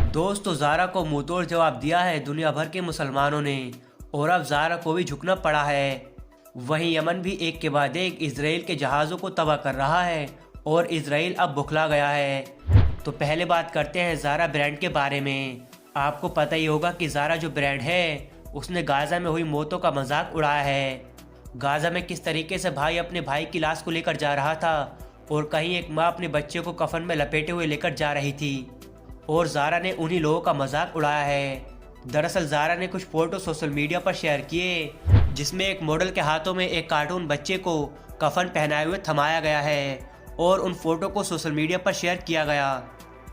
दोस्तों ज़ारा को मुंहतोड़ जवाब दिया है दुनिया भर के मुसलमानों ने और अब ज़ारा को भी झुकना पड़ा है। वहीं यमन भी एक के बाद एक इजराइल के जहाज़ों को तबाह कर रहा है और इजराइल अब बुखला गया है। तो पहले बात करते हैं ज़ारा ब्रांड के बारे में। आपको पता ही होगा कि ज़ारा जो ब्रांड है उसने गाज़ा में हुई मौतों का मजाक उड़ाया है। गाज़ा में किस तरीके से भाई अपने भाई की लाश को लेकर जा रहा था और कहीं एक माँ अपने बच्चे को कफन में लपेटे हुए लेकर जा रही थी और ज़ारा ने उन्हीं लोगों का मजाक उड़ाया है। दरअसल ज़ारा ने कुछ फोटो सोशल मीडिया पर शेयर किए जिसमें एक मॉडल के हाथों में एक कार्टून बच्चे को कफन पहनाए हुए थमाया गया है और उन फोटो को सोशल मीडिया पर शेयर किया गया।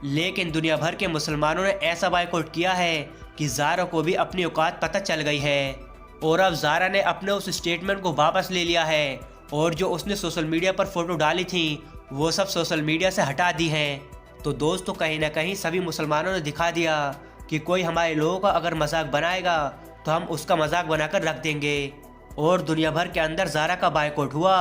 लेकिन दुनिया भर के मुसलमानों ने ऐसा बायकॉट किया है कि ज़ारा को भी अपनी औकात पता चल गई है और अब ज़ारा ने अपने उस स्टेटमेंट को वापस ले लिया है और जो उसने सोशल मीडिया पर फोटो डाली थी वो सब सोशल मीडिया से हटा दी हैं। तो दोस्तों कहीं ना कहीं सभी मुसलमानों ने दिखा दिया कि कोई हमारे लोगों का अगर मजाक बनाएगा तो हम उसका मजाक बनाकर रख देंगे। और दुनिया भर के अंदर ज़ारा का बायकॉट हुआ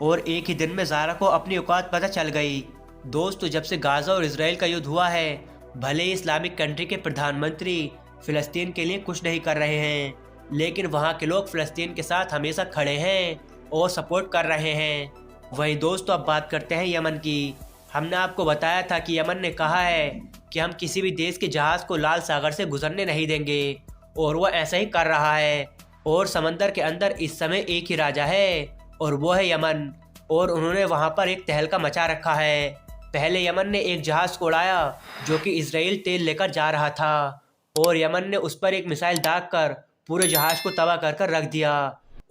और एक ही दिन में ज़ारा को अपनी औकात पता चल गई। दोस्तों जब से गाज़ा और इजराइल का युद्ध हुआ है भले ही इस्लामिक कंट्री के प्रधानमंत्री फ़िलिस्तीन के लिए कुछ नहीं कर रहे हैं लेकिन वहाँ के लोग फ़िलिस्तीन के साथ हमेशा खड़े हैं और सपोर्ट कर रहे हैं। वहीं दोस्तों अब बात करते हैं यमन की। हमने आपको बताया था कि यमन ने कहा है कि हम किसी भी देश के जहाज़ को लाल सागर से गुजरने नहीं देंगे और वो ऐसा ही कर रहा है। और समंदर के अंदर इस समय एक ही राजा है और वो है यमन और उन्होंने वहाँ पर एक तहलका मचा रखा है। पहले यमन ने एक जहाज़ को उड़ाया जो कि इजराइल तेल लेकर जा रहा था और यमन ने उस पर एक मिसाइल दागकर पूरे जहाज़ को तबाह कर कर रख दिया।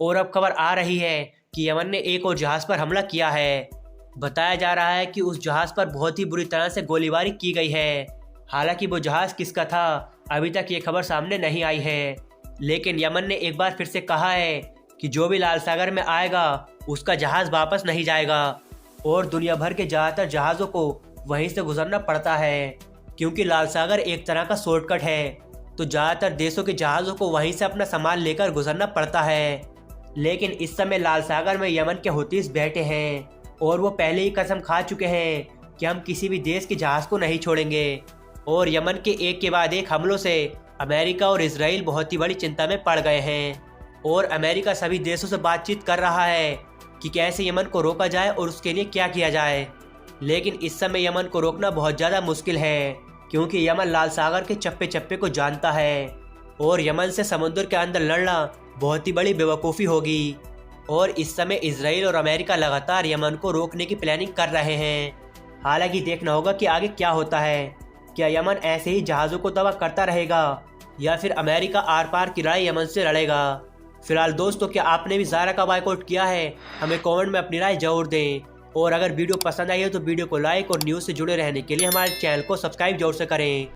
और अब खबर आ रही है कि यमन ने एक और जहाज़ पर हमला किया है। बताया जा रहा है कि उस जहाज़ पर बहुत ही बुरी तरह से गोलीबारी की गई है। हालांकि वो जहाज़ किसका था अभी तक ये खबर सामने नहीं आई है लेकिन यमन ने एक बार फिर से कहा है कि जो भी लाल सागर में आएगा उसका जहाज़ वापस नहीं जाएगा। और दुनिया भर के ज़्यादातर जहाज़ों को वहीं से गुजरना पड़ता है क्योंकि लाल सागर एक तरह का शॉर्टकट है। तो ज़्यादातर देशों के जहाज़ों को वहीं से अपना सामान लेकर गुजरना पड़ता है। लेकिन इस समय लाल सागर में यमन के हुतीस बैठे हैं और वो पहले ही कसम खा चुके हैं कि हम किसी भी देश के जहाज़ को नहीं छोड़ेंगे। और यमन के एक के बाद एक हमलों से अमेरिका और इजराइल बहुत ही बड़ी चिंता में पड़ गए हैं और अमेरिका सभी देशों से बातचीत कर रहा है कि कैसे यमन को रोका जाए और उसके लिए क्या किया जाए। लेकिन इस समय यमन को रोकना बहुत ज़्यादा मुश्किल है क्योंकि यमन लाल सागर के चप्पे चप्पे को जानता है और यमन से समुद्र के अंदर लड़ना बहुत ही बड़ी बेवकूफ़ी होगी। और इस समय इजराइल और अमेरिका लगातार यमन को रोकने की प्लानिंग कर रहे हैं। हालांकि देखना होगा कि आगे क्या होता है। क्या यमन ऐसे ही जहाज़ों को तबाह करता रहेगा या फिर अमेरिका आर पार की लड़ाई यमन से लड़ेगा। फिलहाल दोस्तों क्या आपने भी ज़ारा का बायकॉट किया है? हमें कमेंट में अपनी राय जरूर दें और अगर वीडियो पसंद आई है तो वीडियो को लाइक और न्यूज़ से जुड़े रहने के लिए हमारे चैनल को सब्सक्राइब जरूर से करें।